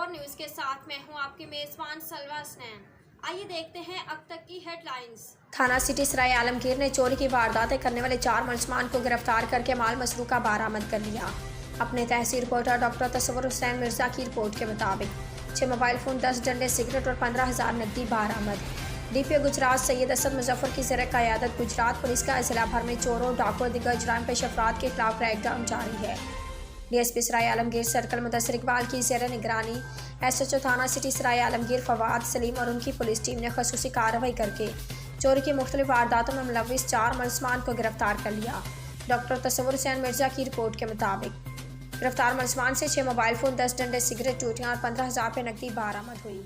4 news के साथ मैं हूं आपकी मेज़बान सलवा हसनैन। आइए देखते हैं अब तक की हेडलाइंस। थाना सिटी सराय आलमगीर ने चोरी की वारदातें करने वाले 4 मुलजमान को गिरफ्तार करके माल मसरूका बरामद कर लिया। अपने तहसील रिपोर्टर डॉक्टर तसव्वुर हुसैन मिर्जा की रिपोर्ट के मुताबिक 6 मोबाइल फ़ोन, 10 डंडे सिगरेट और 15,000 नकदी बरामद। डीपीओ गुजरात सैयद असद मुजफ्फर की ज़ेर क़यादत गुजरात पुलिस का जिला भर में चोरों, डाकुओं, दिग्गज जुराम पेश अफराद के खिलाफ क्रैकडाउन जारी है। डीएसपी सराय आलमगीर सर्कल मुदस्सिर इकबाल की ज़ेर निगरानी एसएचओ थाना सिटी सराय आलमगीर फवाद सलीम और उनकी पुलिस टीम ने खसूसी कार्रवाई करके चोरी की मुख्तलिफ वारदातों में मुलव्विस 4 मुलजमान को गिरफ्तार कर लिया। डॉक्टर तसव्वुर हुसैन मिर्जा की रिपोर्ट के मुताबिक गिरफ्तार मुलजमान से 6 मोबाइल फ़ोन, 10 डंडे सिगरेट, टूटियाँ और 15,000 रुपये नकदी बरामद हुई।